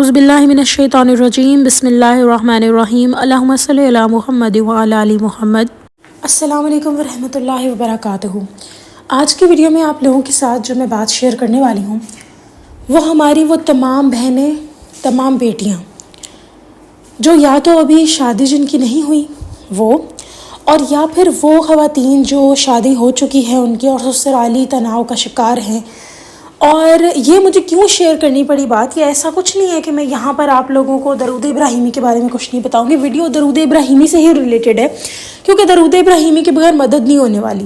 اعوذ باللہ من الشیطان الرجیم بسم اللہ الرحمن الرحیم اللہم صلی علی محمد وعلی آل محمد۔ السلام علیکم ورحمۃ اللہ وبرکاتہ۔ آج کی ویڈیو میں آپ لوگوں کے ساتھ جو میں بات شیئر کرنے والی ہوں وہ ہماری وہ تمام بہنیں، تمام بیٹیاں جو یا تو ابھی شادی جن کی نہیں ہوئی وہ، اور یا پھر وہ خواتین جو شادی ہو چکی ہے ان کی اور سسرالی تناؤ کا شکار ہیں۔ اور یہ مجھے کیوں شیئر کرنی پڑی بات، یہ ایسا کچھ نہیں ہے کہ میں یہاں پر آپ لوگوں کو درود ابراہیمی کے بارے میں کچھ نہیں بتاؤں گی۔ ویڈیو درود ابراہیمی سے ہی ریلیٹڈ ہے کیونکہ درود ابراہیمی کے بغیر مدد نہیں ہونے والی۔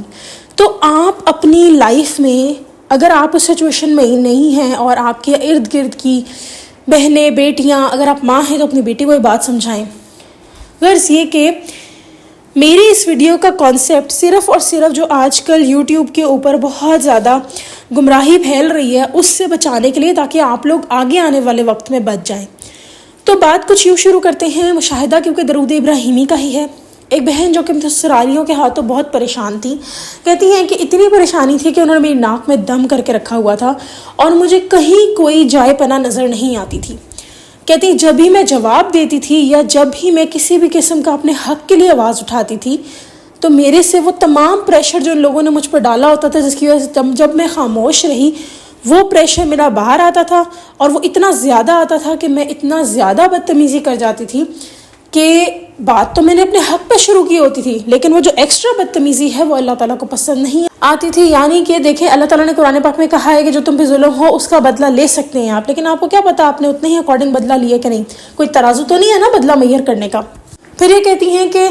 تو آپ اپنی لائف میں اگر آپ اس سچویشن میں نہیں ہیں اور آپ کے ارد گرد کی بہنیں، بیٹیاں، اگر آپ ماں ہیں تو اپنی بیٹی کو یہ بات سمجھائیں۔ غرض یہ کہ میری اس ویڈیو کا کانسیپٹ صرف اور صرف جو آج کل یوٹیوب کے اوپر بہت زیادہ گمراہی پھیل رہی ہے اس سے بچانے کے لیے، تاکہ آپ لوگ آگے آنے والے وقت میں بچ جائیں۔ تو بات کچھ یوں شروع کرتے ہیں، مشاہدہ کیونکہ درود ابراہیمی کا ہی ہے۔ ایک بہن جو کہ سسرالیوں کے ہاتھوں بہت پریشان تھی، کہتی ہیں کہ اتنی پریشانی تھی کہ انہوں نے میری ناک میں دم کر کے رکھا ہوا تھا اور مجھے کہیں کوئی جائے پناہ نظر نہیں آتی تھی۔ کہتی جب بھی میں جواب دیتی تھی یا جب بھی میں کسی بھی قسم کا اپنے حق کے لیے آواز اٹھاتی تھی تو میرے سے وہ تمام پریشر جو ان لوگوں نے مجھ پر ڈالا ہوتا تھا، جس کی وجہ سے جب میں خاموش رہی وہ پریشر میرا باہر آتا تھا، اور وہ اتنا زیادہ آتا تھا کہ میں اتنا زیادہ بدتمیزی کر جاتی تھی کہ بات تو میں نے اپنے حق پہ شروع کی ہوتی تھی، لیکن وہ جو ایکسٹرا بدتمیزی ہے وہ اللہ تعالیٰ کو پسند نہیں آتی تھی۔ یعنی کہ دیکھیں، اللہ تعالیٰ نے قرآن پاک میں کہا ہے کہ جو تم پہ ظلم ہو اس کا بدلہ لے سکتے ہیں آپ، لیکن آپ کو کیا پتا آپ نے اتنے ہی اکارڈنگ بدلہ لیا کہ نہیں؟ کوئی ترازو تو نہیں ہے نا بدلہ میئر کرنے کا۔ پھر یہ کہتی ہیں کہ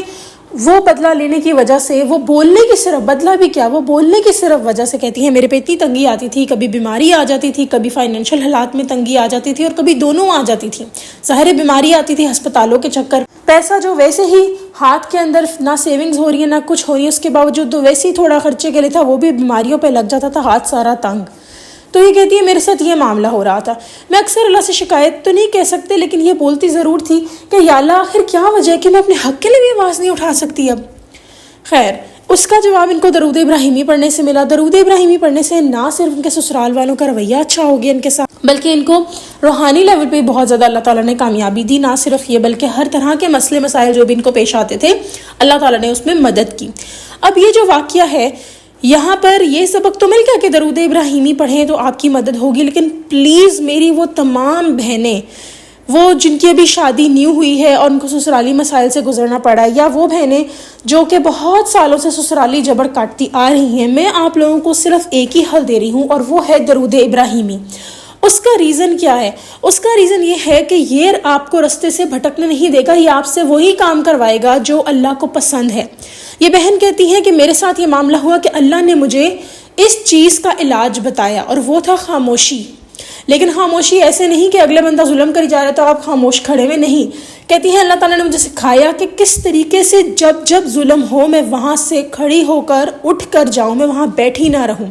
وہ بدلہ لینے کی وجہ سے، وہ بولنے کی صرف، بدلہ بھی کیا، وہ بولنے کی صرف وجہ سے کہتی ہیں میرے پہ اتنی تنگی آتی تھی، کبھی بیماری آ جاتی تھی، کبھی فائنینشیل حالات میں تنگی آ جاتی تھی، اور کبھی دونوں آ جاتی تھی۔ ظاہر بیماری آتی تھی، ہسپتالوں کے چکر، پیسہ جو ویسے ہی ہاتھ کے اندر نہ سیونگز ہو رہی ہے نہ کچھ ہو رہی ہے، اس کے باوجود تو ویسے ہی تھوڑا خرچے کے لیے تھا وہ بھی بیماریوں پہ لگ جاتا تھا، ہاتھ سارا تنگ۔ تو یہ کہتی ہے میرے ساتھ یہ معاملہ ہو رہا تھا۔ میں اکثر اللہ سے شکایت تو نہیں کہہ سکتے، لیکن یہ بولتی ضرور تھی کہ یا اللہ آخر کیا وجہ ہے کہ میں اپنے حق کے لیے بھی آواز نہیں اٹھا سکتی اب۔ خیر، اس کا جواب ان کو درود ابراہیمی پڑھنے سے ملا۔ درود ابراہیمی پڑھنے سے نہ صرف ان کے سسرال والوں کا رویہ اچھا ہو گیا ان کے ساتھ، بلکہ ان کو روحانی لیول پہ بہت زیادہ اللہ تعالیٰ نے کامیابی دی۔ نہ صرف یہ بلکہ ہر طرح کے مسئلے مسائل جو بھی ان کو پیش آتے تھے اللہ تعالیٰ نے اس میں مدد کی۔ اب یہ جو واقعہ ہے یہاں پر یہ سبق تو مل گیا کہ درود ابراہیمی پڑھیں تو آپ کی مدد ہوگی، لیکن پلیز میری وہ تمام بہنیں، وہ جن کی ابھی شادی نیو ہوئی ہے اور ان کو سسرالی مسائل سے گزرنا پڑا ہے، یا وہ بہنیں جو کہ بہت سالوں سے سسرالی جبر کاٹتی آ رہی ہیں، میں آپ لوگوں کو صرف ایک ہی حل دے رہی ہوں اور وہ ہے درود ابراہیمی۔ اس کا ریزن کیا ہے؟ اس کا ریزن یہ ہے کہ یہ آپ کو رستے سے بھٹکنے نہیں دے گا، یہ آپ سے وہی کام کروائے گا جو اللہ کو پسند ہے۔ یہ بہن کہتی ہے کہ میرے ساتھ یہ معاملہ ہوا کہ اللہ نے مجھے اس چیز کا علاج بتایا اور وہ تھا خاموشی۔ لیکن خاموشی ایسے نہیں کہ اگلے بندہ ظلم کری جا رہا ہے تو آپ خاموش کھڑے ہوئے نہیں۔ کہتی ہے اللہ تعالیٰ نے مجھے سکھایا کہ کس طریقے سے جب ظلم ہو میں وہاں سے کھڑی ہو کر اٹھ کر جاؤں، میں وہاں بیٹھی نہ رہوں۔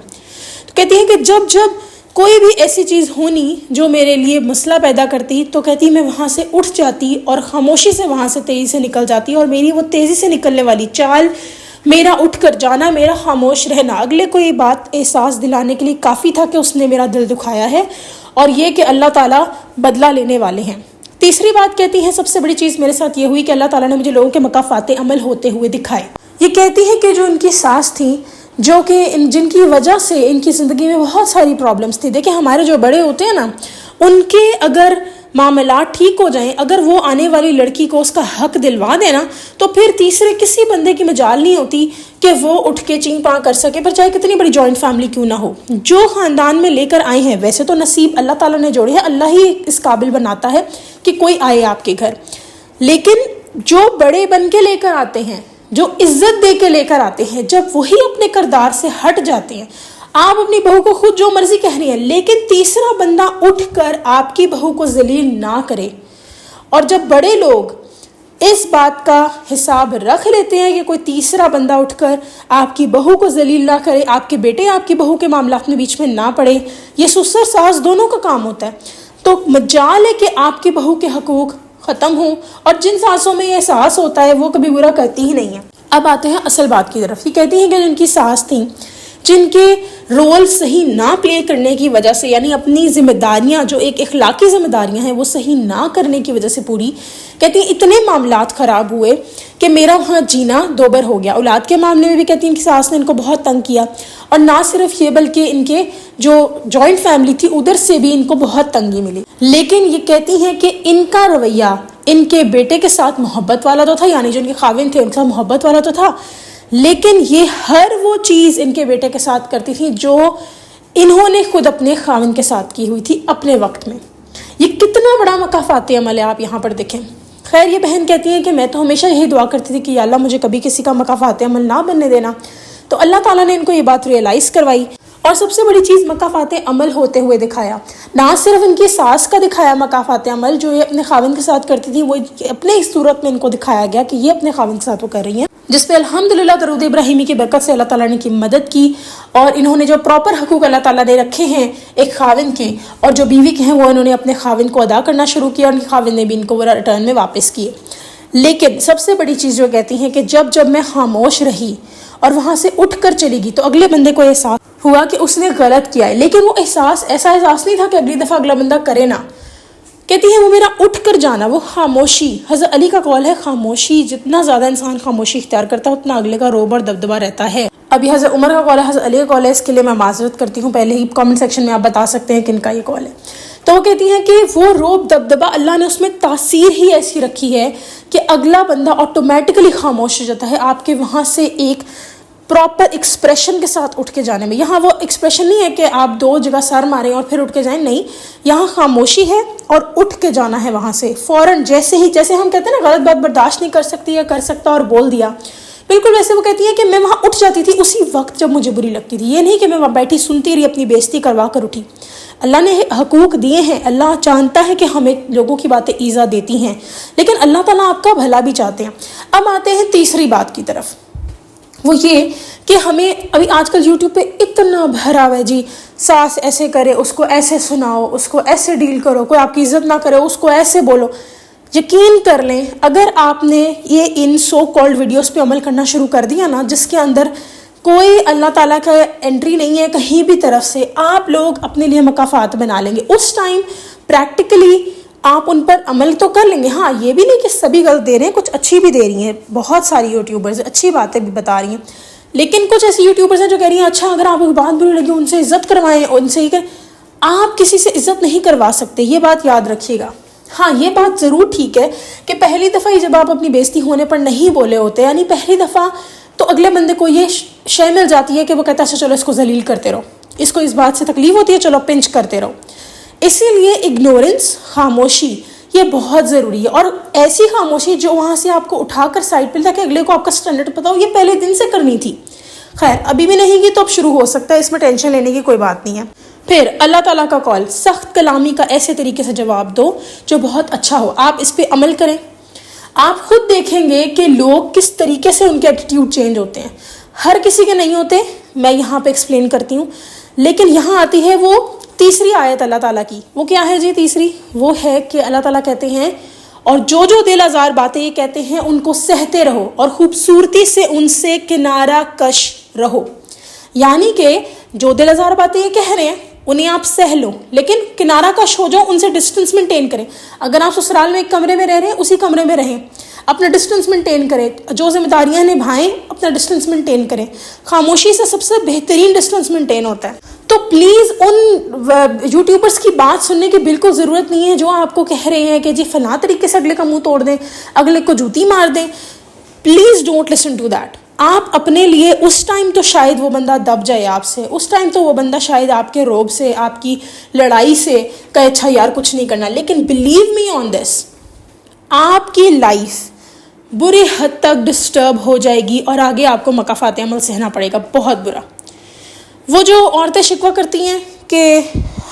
تو کہتی ہے کہ جب کوئی بھی ایسی چیز ہونی جو میرے لیے مسئلہ پیدا کرتی تو کہتی میں وہاں سے اٹھ جاتی اور خاموشی سے وہاں سے تیزی سے نکل جاتی، اور میری وہ تیزی سے نکلنے والی چال، میرا اٹھ کر جانا، میرا خاموش رہنا اگلے کو یہ بات احساس دلانے کے لیے کافی تھا کہ اس نے میرا دل دکھایا ہے، اور یہ کہ اللہ تعالیٰ بدلہ لینے والے ہیں۔ تیسری بات کہتی ہے سب سے بڑی چیز میرے ساتھ یہ ہوئی کہ اللہ تعالیٰ نے مجھے لوگوں کے مکافات عمل ہوتے ہوئے دکھائے۔ یہ کہتی ہے کہ جو ان کی ساس تھی، جو کہ جن کی وجہ سے ان کی زندگی میں بہت ساری پرابلمس تھی۔ دیکھیں ہمارے جو بڑے ہوتے ہیں نا، ان کے اگر معاملات ٹھیک ہو جائیں، اگر وہ آنے والی لڑکی کو اس کا حق دلوا دینا تو پھر تیسرے کسی بندے کی مجال نہیں ہوتی کہ وہ اٹھ کے چین پاں کر سکے، پر چاہے کتنی بڑی جوائنٹ فیملی کیوں نہ ہو۔ جو خاندان میں لے کر آئے ہیں، ویسے تو نصیب اللہ تعالیٰ نے جوڑے ہیں، اللہ ہی اس قابل بناتا ہے کہ کوئی آئے آپ کے گھر، لیکن جو بڑے بن کے لے کر آتے ہیں، جو عزت دے کے لے کر آتے ہیں، جب وہی اپنے کردار سے ہٹ جاتے ہیں، آپ اپنی بہو کو خود جو مرضی کہہ رہی ہیں لیکن تیسرا بندہ اٹھ کر آپ کی بہو کو ذلیل نہ کرے، اور جب بڑے لوگ اس بات کا حساب رکھ لیتے ہیں کہ کوئی تیسرا بندہ اٹھ کر آپ کی بہو کو ذلیل نہ کرے، آپ کے بیٹے آپ کی بہو کے معاملات میں بیچ میں نہ پڑے، یہ سسر ساس دونوں کا کام ہوتا ہے، تو مجال ہے کہ آپ کی بہو کے حقوق ختم ہوں، اور جن ساسوں میں یہ احساس ہوتا ہے وہ کبھی برا کرتی ہی نہیں ہے۔ اب آتے ہیں اصل بات کی طرف۔ یہ کہتی ہیں کہ جن کی ساس تھیں، جن کے رول صحیح نہ پلے کرنے کی وجہ سے، یعنی اپنی ذمہ داریاں جو ایک اخلاقی ذمہ داریاں ہیں وہ صحیح نہ کرنے کی وجہ سے پوری، کہتی ہیں اتنے معاملات خراب ہوئے کہ میرا وہاں جینا دوبر ہو گیا۔ اولاد کے معاملے میں بھی کہتی ہیں کہ ساس نے ان کو بہت تنگ کیا، اور نہ صرف یہ بلکہ ان کے جو جوائنٹ فیملی تھی ادھر سے بھی ان کو بہت تنگی ملی۔ لیکن یہ کہتی ہیں کہ ان کا رویہ ان کے بیٹے کے ساتھ محبت والا تو تھا، یعنی جو ان کے خاوند تھے ان کا محبت والا تو تھا، لیکن یہ ہر وہ چیز ان کے بیٹے کے ساتھ کرتی تھی جو انہوں نے خود اپنے خاوند کے ساتھ کی ہوئی تھی اپنے وقت میں۔ یہ کتنا بڑا مکافاتی عمل ہے، آپ یہاں پر دیکھیں۔ خیر یہ بہن کہتی ہیں کہ میں تو ہمیشہ یہی دعا کرتی تھی کہ یا اللہ مجھے کبھی کسی کا مکافاتی عمل نہ بننے دینا، تو اللہ تعالیٰ نے ان کو یہ بات ریئلائز کروائی، اور سب سے بڑی چیز مکافات عمل ہوتے ہوئے دکھایا۔ نہ صرف ان کی ساس کا دکھایا مکافات عمل جو یہ اپنے خاوند کے ساتھ کرتی تھی، وہ اپنے اس صورت میں ان کو دکھایا گیا کہ یہ اپنے خاوند کے ساتھ وہ کر رہی ہیں، جس پہ الحمدللہ درود ابراہیمی کی برکت سے اللہ تعالیٰ نے کی مدد کی، اور انہوں نے جو پراپر حقوق اللہ تعالیٰ نے رکھے ہیں ایک خاوند کے اور جو بیوی کے ہیں وہ انہوں نے اپنے خاوند کو ادا کرنا شروع کیا، اور ان کے خاوند نے بھی ان کو وہ ریٹرن میں واپس کیے۔ لیکن سب سے بڑی چیز جو کہتی ہیں کہ جب میں خاموش رہی اور وہاں سے اٹھ کر چلی گئی تو اگلے بندے کو احساس ہوا کہ اس نے غلط کیا ہے، لیکن وہ ایسا احساس نہیں تھا کہ اگلی دفعہ اگلا بندہ کرے نہ۔ کہتی ہیں وہ میرا اٹھ کر جانا، وہ خاموشی، حضرت علی کا قول ہے خاموشی، جتنا زیادہ انسان خاموشی اختیار کرتا ہے اتنا اگلے کا روب اور دبدبہ رہتا ہے۔ ابھی حضرت عمر کا قول ہے، حضرت علی کا قول ہے، اس کے لیے میں معذرت کرتی ہوں، پہلے ہی کامنٹ سیکشن میں آپ بتا سکتے ہیں کن کا یہ قول ہے۔ تو وہ کہتی ہیں کہ وہ روب دبدبہ اللہ نے اس میں تاثیر ہی ایسی رکھی ہے کہ اگلا بندہ آٹومیٹکلی خاموش ہو جاتا ہے آپ کے وہاں سے ایک پراپر ایکسپریشن کے ساتھ اٹھ کے جانے میں۔ یہاں وہ ایکسپریشن نہیں ہے کہ آپ دو جگہ سر ماریں اور پھر اٹھ کے جائیں، نہیں، یہاں خاموشی ہے اور اٹھ کے جانا ہے وہاں سے فوراً، جیسے ہم کہتے ہیں نا غلط بات برداشت نہیں کر سکتی یا کر سکتا اور بول دیا، بالکل ویسے وہ کہتی ہے کہ میں وہاں اٹھ جاتی تھی اسی وقت جب مجھے بری لگتی تھی، یہ نہیں کہ میں وہاں بیٹھی سنتی رہی اپنی بےزتی کروا کر اٹھی۔ اللہ نے حقوق دیے ہیں، اللہ چاہتا ہے کہ ہمیں لوگوں کی باتیں ایذا دیتی ہیں، لیکن اللہ تعالیٰ آپ کا بھلا بھی چاہتے ہیں۔ اب آتے ہیں تیسری بات کی طرف، وہ یہ کہ ہمیں ابھی آج کل یوٹیوب پہ اتنا بھرا ہوا ہے جی، ساس ایسے کرے اس کو ایسے سناؤ، اس کو ایسے ڈیل کرو، کوئی آپ کی عزت نہ کرے اس کو ایسے بولو۔ یقین کر لیں اگر آپ نے یہ ان سو کالڈ ویڈیوز پہ عمل کرنا شروع کر دیا نا، جس کے اندر کوئی اللہ تعالیٰ کا انٹری نہیں ہے کہیں بھی طرف سے، آپ لوگ اپنے لیے مکافات بنا لیں گے۔ اس ٹائم پریکٹیکلی آپ ان پر عمل تو کر لیں گے، ہاں یہ بھی نہیں کہ سبھی غلط دے رہے ہیں، کچھ اچھی بھی دے رہی ہیں، بہت ساری یوٹیوبرز اچھی باتیں بھی بتا رہی ہیں، لیکن کچھ ایسی یوٹیوبرز ہیں جو کہہ رہی ہیں اچھا اگر آپ کو بات بری لگی ان سے عزت کروائیں، ان سے یہ کریں۔ آپ کسی سے عزت نہیں کروا سکتے، یہ بات یاد رکھیے گا۔ ہاں یہ بات ضرور ٹھیک ہے کہ پہلی دفعہ ہی جب آپ اپنی بےزتی ہونے پر نہیں بولے ہوتے، یعنی پہلی دفعہ تو اگلے بندے کو یہ شے مل جاتی ہے کہ وہ کہتا ہے اچھا چلو اس کو ذلیل کرتے رہو، اس کو اس بات سے تکلیف ہوتی ہے چلو پنچ کرتے رہو۔ اسی لیے اگنورنس، خاموشی، یہ بہت ضروری ہے، اور ایسی خاموشی جو وہاں سے آپ کو اٹھا کر سائڈ پہ تاکہ اگلے کو آپ کا سٹینڈرڈ پتا ہو، یہ پہلے دن سے کرنی تھی۔ خیر ابھی بھی نہیں کی تو اب شروع ہو سکتا ہے، اس میں ٹینشن لینے کی کوئی بات نہیں ہے۔ پھر اللہ تعالیٰ کا قول، سخت کلامی کا ایسے طریقے سے جواب دو جو بہت اچھا ہو، آپ اس پہ عمل کریں، آپ خود دیکھیں گے کہ لوگ کس طریقے سے ان کے ایٹیٹیوڈ چینج ہوتے ہیں۔ ہر کسی کے نہیں ہوتے، میں یہاں پہ ایکسپلین کرتی ہوں، لیکن یہاں آتی ہے وہ تیسری آیت اللہ تعالیٰ کی، وہ کیا ہے جی تیسری؟ وہ ہے کہ اللہ تعالیٰ کہتے ہیں اور جو دل آزار باتیں یہ کہتے ہیں ان کو سہتے رہو اور خوبصورتی سے ان سے کنارہ کش رہو، یعنی کہ جو دل آزار باتیں یہ کہہ رہے ہیں انہیں آپ سہ لو، لیکن کنارہ کش ہو جاؤ، ان سے ڈسٹنس مینٹین کریں۔ اگر آپ سسرال میں ایک کمرے میں رہ رہے ہیں اسی کمرے میں رہیں، اپنا ڈسٹنس مینٹین کریں، جو ذمہ داریاں نبھائیں اپنا ڈسٹنس مینٹین کریں۔ خاموشی سے سب سے بہترین ڈسٹنس مینٹین ہوتا ہے۔ تو پلیز ان یوٹیوبرز کی بات سننے کی بالکل ضرورت نہیں ہے جو آپ کو کہہ رہے ہیں کہ جی فلاں طریقے سے اگلے کا منہ توڑ دیں، اگلے کو جوتی مار دیں۔ Please don't listen to that. آپ اپنے لیے اس ٹائم تو شاید وہ بندہ دب جائے آپ سے، اس ٹائم تو وہ بندہ شاید آپ کے روب سے، آپ کی لڑائی سے کہ اچھا یار کچھ نہیں کرنا، لیکن بلیو می آن دس، آپ کی لائف بری حد تک ڈسٹرب ہو جائے گی اور آگے آپ کو مکافات عمل سہنا پڑے گا بہت برا۔ وہ جو عورتیں شکوہ کرتی ہیں کہ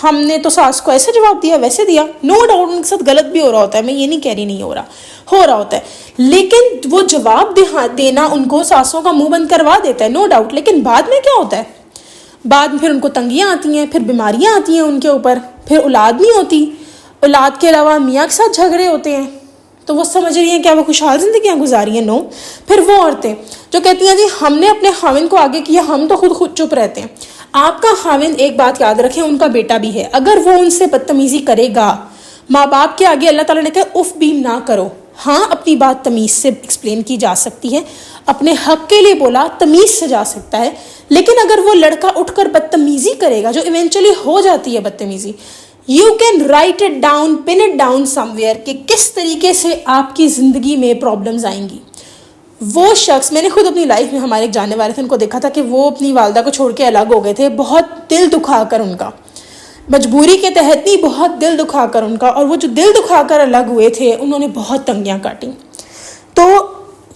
ہم نے تو ساس کو ایسے جواب دیا ویسے دیا، نو ڈاؤٹ ان کے ساتھ غلط بھی ہو رہا ہوتا ہے، میں یہ نہیں کہہ رہی نہیں ہو رہا ہوتا ہے، لیکن وہ جواب دینا ان کو ساسوں کا منہ بند کروا دیتا ہے، نو ڈاؤٹ، لیکن بعد میں کیا ہوتا ہے؟ بعد میں پھر ان کو تنگیاں آتی ہیں، پھر بیماریاں آتی ہیں ان کے اوپر، پھر اولاد نہیں ہوتی، اولاد کے علاوہ میاں کے ساتھ جھگڑے ہوتے ہیں، تو وہ سمجھ رہی ہیں کیا وہ خوشحال زندگیاں گزاری ہیں؟ نو۔ پھر وہ عورتیں جو کہتی ہیں جی ہم نے اپنے خاوند کو آگے کیا، ہم تو خود چپ رہتے ہیں، آپ کا خاوند، ایک بات یاد رکھیں، ان کا بیٹا بھی ہے، اگر وہ ان سے بدتمیزی کرے گا، ماں باپ کے آگے اللہ تعالیٰ نے کہا اف بھی نہ کرو، ہاں اپنی بات تمیز سے ایکسپلین کی جا سکتی ہے، اپنے حق کے لیے بولا تمیز سے جا سکتا ہے، لیکن اگر وہ لڑکا اٹھ کر بدتمیزی کرے گا، جو ایونچولی ہو جاتی ہے بدتمیزی، you can write it down, pin it down some where, کہ کس طریقے سے آپ کی زندگی میں پرابلمز آئیں گی۔ وہ شخص، میں نے خود اپنی لائف میں ہمارے ایک جاننے والے تھے، ان کو دیکھا تھا کہ وہ اپنی والدہ کو چھوڑ کے الگ ہو گئے تھے، بہت دل دکھا کر، ان کا مجبوری کے تحت نہیں، بہت دل دکھا کر ان کا، اور وہ جو دل دکھا کر الگ ہوئے تھے انہوں نے بہت تنگیاں کاٹیں۔ تو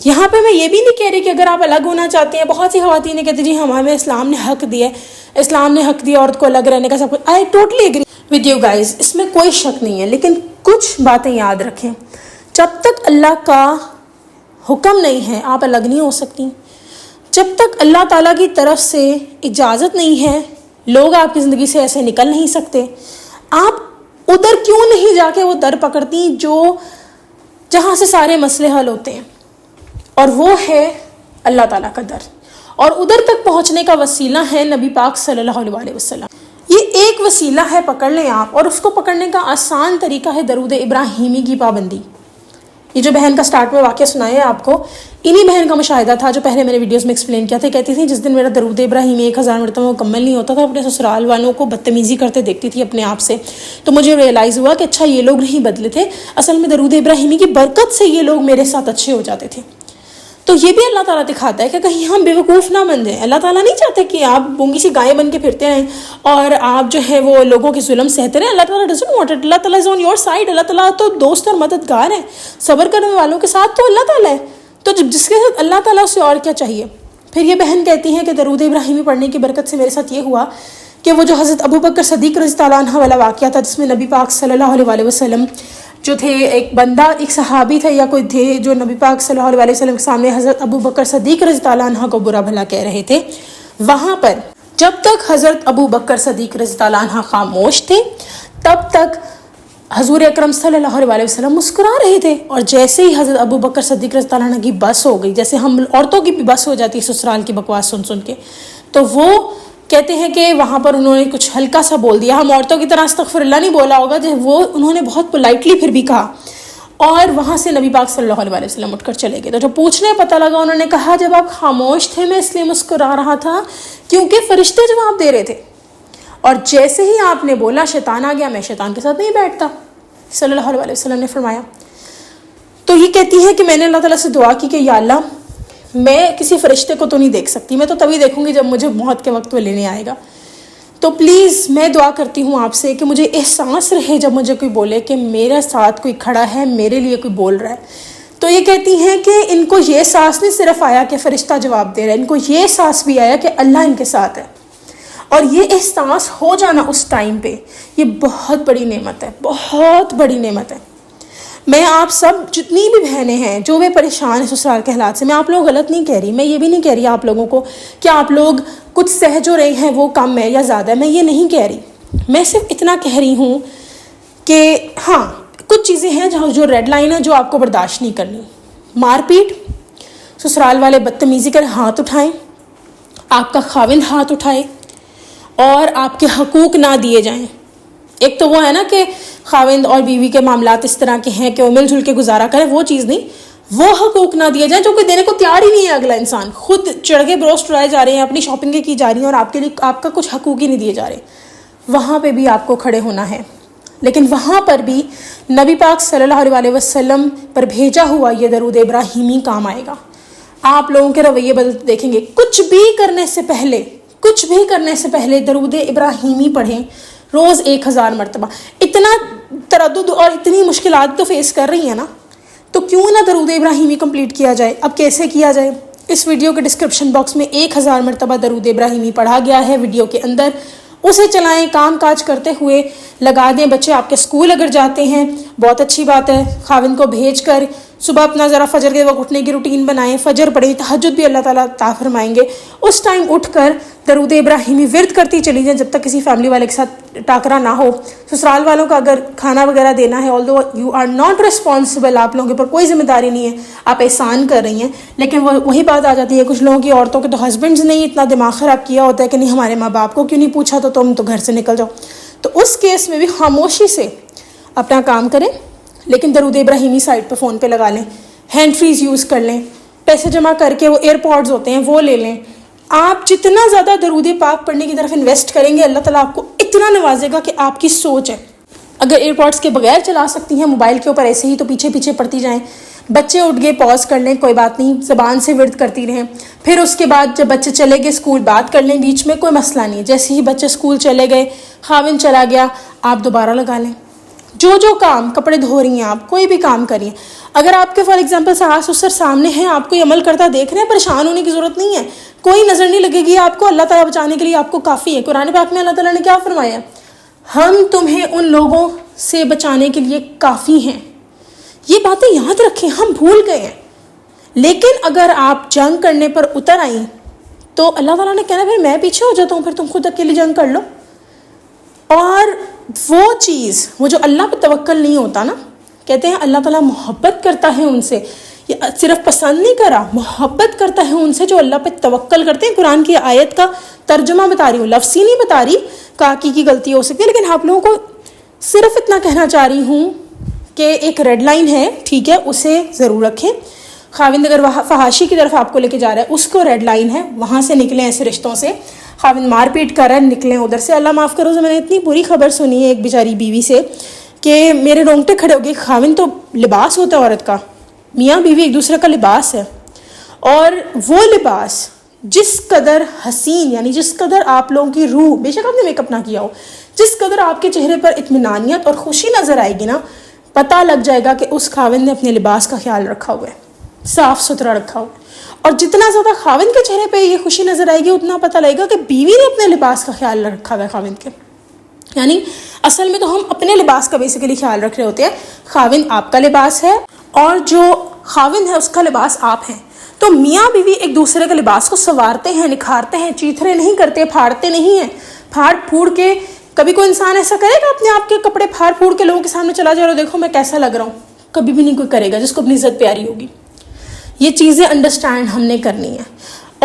یہاں پہ میں یہ بھی نہیں کہہ رہی کہ اگر آپ الگ ہونا چاہتے ہیں، بہت سی خواتین کہتی جی ہمیں اسلام نے حق دیا ہے، اسلام نے حق دیا عورت کو الگ رہنے کا، سب کچھ، I totally agree with you guys, اس میں کوئی شک نہیں ہے، لیکن کچھ باتیں یاد رکھیں، جب تک اللہ کا حکم نہیں ہے آپ الگ نہیں ہو سکتی، جب تک اللہ تعالیٰ کی طرف سے اجازت نہیں ہے لوگ آپ کی زندگی سے ایسے نکل نہیں سکتے۔ آپ ادھر کیوں نہیں جا کے وہ در پکڑتی جہاں سے سارے مسئلے حل ہوتے ہیں، اور وہ ہے اللہ تعالیٰ کا در، اور ادھر تک پہنچنے کا وسیلہ ہے نبی پاک صلی اللہ علیہ وسلم۔ یہ ایک وسیلہ ہے، پکڑ لیں آپ، اور اس کو پکڑنے کا آسان طریقہ ہے درود ابراہیمی کی پابندی۔ یہ جو بہن کا سٹارٹ میں واقعہ سنایا ہے آپ کو، انہی بہن کا مشاہدہ تھا جو پہلے میں نے ویڈیوز میں ایکسپلین کیا تھا، کہتی تھی جس دن میرا درود ابراہیمی 1000 مرتبہ مکمل نہیں ہوتا تھا، اپنے سسرال والوں کو بدتمیزی کرتے دیکھتی تھی اپنے آپ سے، تو مجھے ریئلائز ہوا کہ اچھا یہ لوگ نہیں بدلے تھے، اصل میں درود ابراہیمی کی برکت سے یہ لوگ میرے ساتھ اچھے ہو جاتے تھے۔ تو یہ بھی اللہ تعالیٰ دکھاتا ہے کہ کہیں ہم بیوقوف نہ بن جائیں۔ اللہ تعالیٰ نہیں چاہتے کہ آپ گونگی سی گائے بن کے پھرتے رہیں اور آپ جو ہے وہ لوگوں کے ظلم سہتے رہیں۔ اللہ تعالیٰ ڈزنٹ وانٹ اٹ، اللہ تعالیٰ از آن یور سائڈ، اللہ تعالیٰ تو دوست اور مددگار ہے، صبر کرنے والوں کے ساتھ تو اللہ تعالیٰ ہے، تو جس کے ساتھ اللہ تعالیٰ سے اور کیا چاہیے۔ پھر یہ بہن کہتی ہیں کہ درود ابراہیمی پڑھنے کی برکت سے میرے ساتھ یہ ہوا کہ وہ جو حضرت ابو بکر صدیق رضی اللہ عنہ والا واقعہ تھا، جس میں نبی پاک صلی اللہ علیہ وسلم جو تھے، ایک بندہ، ایک صحابی تھے یا کوئی تھے جو نبی پاک صلی اللہ علیہ وسلم کے سامنے حضرت ابو بکر صدیق رضی اللہ عنہ کو برا بھلا کہہ رہے تھے، وہاں پر جب تک حضرت ابو بکر صدیق رضی اللہ عنہ خاموش تھے تب تک حضور اکرم صلی اللہ علیہ وسلم مسکرا رہے تھے، اور جیسے ہی حضرت ابو بکر صدیق رضی اللہ عنہ کی بس ہو گئی، جیسے ہم عورتوں کی بھی بس ہو جاتی ہے سسرال کی بکواس سن سن کے، تو وہ کہتے ہیں کہ وہاں پر انہوں نے کچھ ہلکا سا بول دیا، ہم عورتوں کی طرح استغفر اللہ نہیں بولا ہوگا، جو وہ انہوں نے بہت پولائٹلی پھر بھی کہا، اور وہاں سے نبی پاک صلی اللہ علیہ وسلم اٹھ کر چلے گئے۔ تو جب پوچھنے پتہ لگا، انہوں نے کہا جب آپ خاموش تھے میں اس لیے مسکرا رہا تھا کیونکہ فرشتے جواب دے رہے تھے، اور جیسے ہی آپ نے بولا شیطان آ گیا، میں شیطان کے ساتھ نہیں بیٹھتا، صلی اللہ علیہ وسلم نے فرمایا۔ تو یہ کہتی ہے کہ میں نے اللہ تعالیٰ سے دعا کی کہ یا اللہ میں کسی فرشتے کو تو نہیں دیکھ سکتی، میں تو تبھی دیکھوں گی جب مجھے موت کے وقت وہ لینے آئے گا، تو پلیز میں دعا کرتی ہوں آپ سے کہ مجھے احساس رہے جب مجھے کوئی بولے کہ میرے ساتھ کوئی کھڑا ہے، میرے لیے کوئی بول رہا ہے۔ تو یہ کہتی ہیں کہ ان کو یہ احساس نہیں صرف آیا کہ فرشتہ جواب دے رہا ہے، ان کو یہ احساس بھی آیا کہ اللہ ان کے ساتھ ہے، اور یہ احساس ہو جانا اس ٹائم پہ یہ بہت بڑی نعمت ہے، بہت بڑی نعمت ہے۔ میں آپ سب جتنی بھی بہنیں ہیں جو بھی پریشان ہیں سسرال کے حالات سے، میں آپ لوگ غلط نہیں کہہ رہی، میں یہ بھی نہیں کہہ رہی آپ لوگوں کو کہ آپ لوگ کچھ سہ جو رہے ہیں وہ کم ہے یا زیادہ ہے، میں یہ نہیں کہہ رہی، میں صرف اتنا کہہ رہی ہوں کہ ہاں کچھ چیزیں ہیں جو ریڈ لائن ہے جو آپ کو برداشت نہیں کرنی۔ مار پیٹ، سسرال والے بدتمیزی کر ہاتھ اٹھائیں، آپ کا خاوند ہاتھ اٹھائے، اور آپ کے حقوق نہ دیے جائیں۔ ایک تو وہ ہے نا کہ خاوند اور بیوی کے معاملات اس طرح کے ہیں کہ وہ مل جل کے گزارا کریں، وہ چیز نہیں، وہ حقوق نہ دیے جائیں جو کہ دینے کو تیار ہی نہیں ہے اگلا انسان، خود چڑھ کے بروسٹ اڑائے جا رہے ہیں، اپنی شاپنگیں کی جا رہی ہیں، اور آپ کے لیے آپ کا کچھ حقوق ہی نہیں دیے جا رہے، وہاں پہ بھی آپ کو کھڑے ہونا ہے۔ لیکن وہاں پر بھی نبی پاک صلی اللہ علیہ وسلم پر بھیجا ہوا یہ درود ابراہیمی کام آئے گا۔ آپ لوگوں کے رویے بدلتے دیکھیں گے، کچھ بھی کرنے سے پہلے درود ابراہیمی پڑھیں روز 1000 مرتبہ۔ اتنا تردد اور اتنی مشکلات تو فیس کر رہی ہیں نا، تو کیوں نہ درود ابراہیمی کمپلیٹ کیا جائے۔ اب کیسے کیا جائے؟ اس ویڈیو کے ڈسکرپشن باکس میں 1000 مرتبہ درود ابراہیمی پڑھا گیا ہے ویڈیو کے اندر، اسے چلائیں، کام کاج کرتے ہوئے لگا دیں۔ بچے آپ کے اسکول اگر جاتے ہیں بہت اچھی بات ہے، خاوند کو بھیج کر صبح اپنا ذرا فجر کے وقت اٹھنے کی روٹین بنائیں, فجر پڑھیں, تہجد بھی اللہ تعالیٰ عطا فرمائیں گے. اس ٹائم اٹھ کر درود ابراہیمی ورد کرتی چلی جائیں جب تک کسی فیملی والے کے ساتھ ٹاکرا نہ ہو. سسرال والوں کا اگر کھانا وغیرہ دینا ہے, although you are not responsible, آپ لوگوں کے اوپر کوئی ذمہ داری نہیں ہے, آپ احسان کر رہی ہیں, لیکن وہی بات آ جاتی ہے کچھ لوگوں کی, عورتوں کے تو ہسبینڈز نے اتنا دماغ خراب کیا ہوتا ہے کہ نہیں ہمارے ماں باپ کو کیوں نہیں پوچھا تو تم تو گھر سے نکل جاؤ. تو اس کیس میں بھی خاموشی سے اپنا کام کریں, لیکن درود ابراہیمی سائٹ پہ فون پہ لگا لیں, ہینڈ فریز یوز کر لیں, پیسے جمع کر کے وہ ایئر پوڈز ہوتے ہیں وہ لے لیں. آپ جتنا زیادہ درود پاک پڑھنے کی طرف انویسٹ کریں گے, اللہ تعالیٰ آپ کو اتنا نوازے گا کہ آپ کی سوچ ہے. اگر ایئر پوڈس کے بغیر چلا سکتی ہیں موبائل کے اوپر ایسے ہی تو پیچھے پیچھے پڑھتی جائیں. بچے اٹھ گئے پاز کر لیں, کوئی بات نہیں, زبان سے ورد کرتی رہیں. پھر اس کے بعد جب بچے چلے گئے اسکول بات کر لیں بیچ میں, کوئی مسئلہ نہیں. جیسے ہی بچے اسکول چلے گئے, خاوند چلا گیا, آپ دوبارہ لگا لیں. جو کام, کپڑے دھو رہی ہیں آپ, کوئی بھی کام کریے. اگر آپ کے فار ایگزامپل ساس سسر سامنے ہیں, آپ کو یہ عمل کرتا دیکھ رہے ہیں, پریشان ہونے کی ضرورت نہیں ہے, کوئی نظر نہیں لگے گی آپ کو. اللہ تعالیٰ بچانے کے لیے آپ کو کافی ہے. قرآن پاک میں اللہ تعالیٰ نے کیا فرمایا, ہم تمہیں ان لوگوں سے بچانے کے لیے کافی ہیں. یہ باتیں یاد رکھیں, ہم بھول گئے ہیں. لیکن اگر آپ جنگ کرنے پر اتر آئیں تو اللہ تعالیٰ نے کہنا پھر میں پیچھے ہو جاتا ہوں, پھر تم خود اکیلی جنگ کر لو. اور وہ چیز, وہ جو اللہ پہ توکل نہیں ہوتا نا, کہتے ہیں اللہ تعالیٰ محبت کرتا ہے ان سے, یہ صرف پسند نہیں کرا, محبت کرتا ہے ان سے جو اللہ پہ توکل کرتے ہیں. قرآن کی آیت کا ترجمہ بتا رہی ہوں, لفظی نہیں بتا رہی, کاکی کی غلطی ہو سکتی ہے, لیکن آپ لوگوں کو صرف اتنا کہنا چاہ رہی ہوں کہ ایک ریڈ لائن ہے, ٹھیک ہے, اسے ضرور رکھیں. خاوند اگر فحاشی کی طرف آپ کو لے کے جا رہا ہے, اس کو ریڈ لائن ہے, وہاں سے نکلیں. ایسے رشتوں سے خاوند مار پیٹ کر رہا ہے, نکلیں ادھر سے. اللہ معاف کرو, میں نے اتنی بری خبر سنی ہے ایک بیچاری بیوی سے کہ میرے رونگٹے کھڑے ہو گئے. خاوند تو لباس ہوتا ہے عورت کا, میاں بیوی ایک دوسرے کا لباس ہے, اور وہ لباس جس قدر حسین, یعنی جس قدر آپ لوگوں کی روح, بے شک آپ نے میک اپ نہ کیا ہو, جس قدر آپ کے چہرے پر اطمینانیت اور خوشی نظر آئے گی نا, پتہ لگ جائے گا کہ اس خاوند نے اپنے لباس کا خیال رکھا ہوا ہے, صاف ستھرا رکھا ہوا ہے. اور جتنا زیادہ خاوند کے چہرے پہ یہ خوشی نظر آئے گی, اتنا پتہ لگے گا کہ بیوی نے اپنے لباس کا خیال رکھا ہوا ہے خاوند کے. یعنی اصل میں تو ہم اپنے لباس کا بیسیکلی خیال رکھ رہے ہوتے ہیں. خاوند آپ کا لباس ہے اور جو خاوند ہے اس کا لباس آپ ہیں. تو میاں بیوی ایک دوسرے کے لباس کو سنوارتے ہیں, نکھارتے ہیں, چیتھرے نہیں کرتے, پھاڑتے نہیں ہیں. پھاڑ پھوڑ کے کبھی کوئی انسان ایسا کرے گا اپنے آپ کے کپڑے پھاڑ پھوڑ کے لوگوں کے سامنے چلا جائے اور دیکھو میں کیسا لگ رہا ہوں؟ کبھی بھی نہیں کوئی کرے گا جس کو اپنی عزت پیاری ہوگی. یہ چیزیں انڈرسٹینڈ ہم نے کرنی ہے.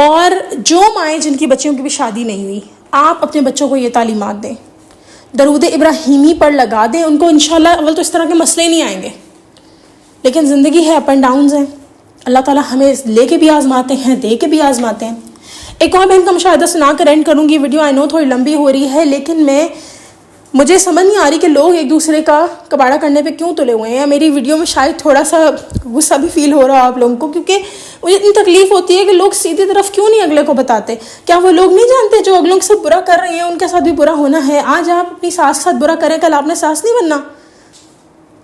اور جو مائیں جن کی بچیوں کی بھی شادی نہیں ہوئی, آپ اپنے بچوں کو یہ تعلیمات دیں, درود ابراہیمی پر لگا دیں ان کو. انشاءاللہ اول تو اس طرح کے مسئلے نہیں آئیں گے, لیکن زندگی ہے, اپ اینڈ ڈاؤنز ہیں. اللہ تعالیٰ ہمیں لے کے بھی آزماتے ہیں, دے کے بھی آزماتے ہیں. ایک اور بہن کا مشاہدہ سنا کر اینڈ کروں گی ویڈیو. آئی نو تھوڑی لمبی ہو رہی ہے, لیکن مجھے سمجھ نہیں آ رہی کہ لوگ ایک دوسرے کا کباڑا کرنے پہ کیوں تلے ہوئے ہیں. میری ویڈیو میں شاید تھوڑا سا غصہ بھی فیل ہو رہا ہے آپ لوگوں کو, کیونکہ مجھے اتنی تکلیف ہوتی ہے کہ لوگ سیدھی طرف کیوں نہیں اگلے کو بتاتے. کیا وہ لوگ نہیں جانتے جو اگلوں کے ساتھ برا کر رہے ہیں ان کے ساتھ بھی برا ہونا ہے؟ آج آپ اپنی ساس کے ساتھ برا کریں, کل آپ نے ساس نہیں بننا.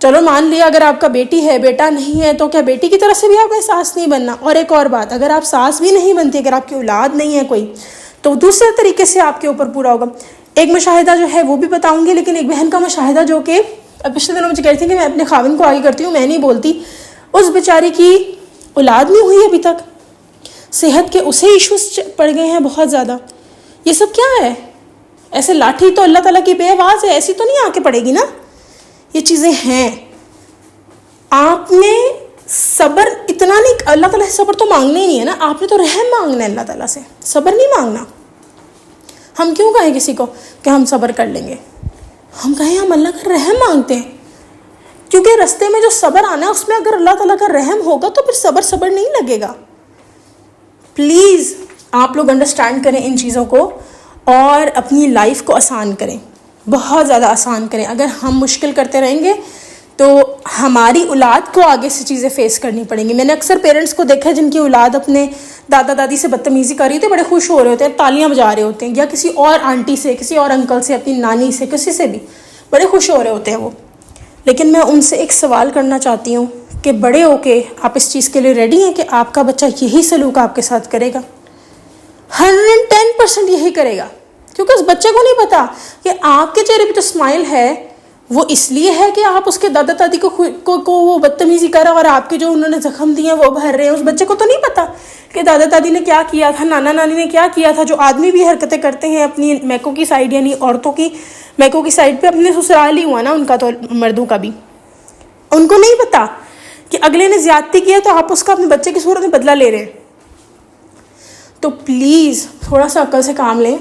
چلو مان لیا اگر آپ کا بیٹی ہے بیٹا نہیں ہے تو کیا بیٹی کی طرف سے بھی آپ نے ساس نہیں بننا؟ اور ایک اور بات, اگر آپ ساس بھی نہیں بنتی, اگر آپ کی اولاد نہیں ہے کوئی, تو دوسرے طریقے سے آپ کے اوپر پورا ہوگا. ایک مشاہدہ جو ہے وہ بھی بتاؤں گی, لیکن ایک بہن کا مشاہدہ جو کہ پچھلے دنوں مجھے کہتی تھی کہ میں اپنے خاوند کو آگے کرتی ہوں, میں نہیں بولتی. اس بیچاری کی اولاد نہیں ہوئی ابھی تک, صحت کے اسے ایشوز پڑ گئے ہیں بہت زیادہ. یہ سب کیا ہے؟ ایسے لاٹھی تو اللہ تعالیٰ کی بے آواز ہے, ایسی تو نہیں آ کے پڑے گی نا. یہ چیزیں ہیں. آپ نے صبر اتنا نہیں, اللہ تعالیٰ سے صبر تو مانگنا ہی نہیں ہے نا, آپ نے تو رحم مانگنا ہے اللہ تعالیٰ سے, صبر نہیں مانگنا. ہم کیوں کہیں کسی کو کہ ہم صبر کر لیں گے؟ ہم کہیں ہم اللہ کا رحم مانگتے ہیں, کیونکہ رستے میں جو صبر آنا ہے اس میں اگر اللہ تعالیٰ کا رحم ہوگا تو پھر صبر نہیں لگے گا. پلیز آپ لوگ انڈرسٹینڈ کریں ان چیزوں کو اور اپنی لائف کو آسان کریں, بہت زیادہ آسان کریں. اگر ہم مشکل کرتے رہیں گے تو ہماری اولاد کو آگے سے چیزیں فیس کرنی پڑیں گی. میں نے اکثر پیرنٹس کو دیکھا ہے جن کی اولاد اپنے دادا دادی سے بدتمیزی کر رہی ہوتی ہے, بڑے خوش ہو رہے ہوتے ہیں, تالیاں بجا رہے ہوتے ہیں, یا کسی اور آنٹی سے, کسی اور انکل سے, اپنی نانی سے, کسی سے بھی بڑے خوش ہو رہے ہوتے ہیں وہ. لیکن میں ان سے ایک سوال کرنا چاہتی ہوں کہ بڑے ہو کے آپ اس چیز کے لیے ریڈی ہیں کہ آپ کا بچہ یہی سلوک آپ کے ساتھ کرے گا؟ 110% یہی کرے گا, کیونکہ اس بچے کو نہیں پتا کہ آپ کے چہرے پہ تو اسمائل ہے, وہ اس لیے ہے کہ آپ اس کے دادا دادی کو وہ بدتمیزی کر رہے اور آپ کے جو انہوں نے زخم دیے وہ بھر رہے ہیں. اس بچے کو تو نہیں پتا کہ دادا دادی نے کیا کیا تھا, نانا نانی نے کیا کیا تھا. جو آدمی بھی حرکتیں کرتے ہیں اپنی میکوں کی سائڈ, یعنی عورتوں کی میکوں کی سائڈ پہ, اپنے سسرال ہی ہوا نا ان کا, تو مردوں کا بھی. ان کو نہیں پتا کہ اگلے نے زیادتی کی ہے تو آپ اس کا اپنے بچے کی صورت میں بدلہ لے رہے ہیں. تو پلیز تھوڑا سا عقل سے کام لیں.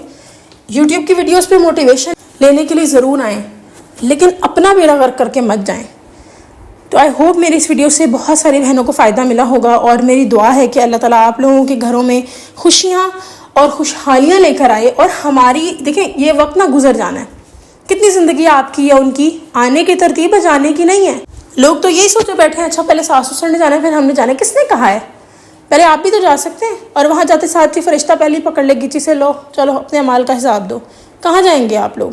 یوٹیوب کی ویڈیوز پہ موٹیویشن لینے کے لیے ضرور آئیں, لیکن اپنا بیڑا غرق کر کے مت جائیں. تو آئی ہوپ میری اس ویڈیو سے بہت ساری بہنوں کو فائدہ ملا ہوگا, اور میری دعا ہے کہ اللہ تعالیٰ آپ لوگوں کے گھروں میں خوشیاں اور خوشحالیاں لے کر آئے. اور ہماری دیکھیں یہ وقت نہ گزر جانا ہے. کتنی زندگی آپ کی یا ان کی, آنے کی ترتیب ہے, جانے کی نہیں ہے. لوگ تو یہی سوچے بیٹھے ہیں اچھا پہلے ساس سسر نے جانا ہے پھر ہم نے جانا ہے. کس نے کہا ہے؟ پہلے آپ بھی تو جا سکتے ہیں. اور وہاں جاتے ساتھ ہی فرشتہ پہلے ہی پکڑ لے گی سے, لو چلو اپنے اعمال کا حساب دو. کہاں جائیں گے آپ لوگ؟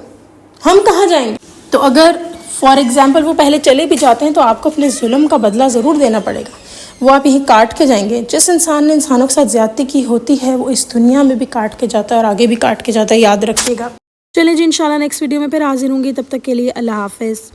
ہم کہاں جائیں گے؟ تو اگر فار ایگزامپل وہ پہلے چلے بھی جاتے ہیں تو آپ کو اپنے ظلم کا بدلہ ضرور دینا پڑے گا. وہ آپ یہیں کاٹ کے جائیں گے. جس انسان نے انسانوں کے ساتھ زیادتی کی ہوتی ہے وہ اس دنیا میں بھی کاٹ کے جاتا ہے اور آگے بھی کاٹ کے جاتا ہے, یاد رکھیے گا. چلیں جی, انشاءاللہ نیکسٹ ویڈیو میں پھر حاضر ہوں گی. تب تک کے لیے اللہ حافظ.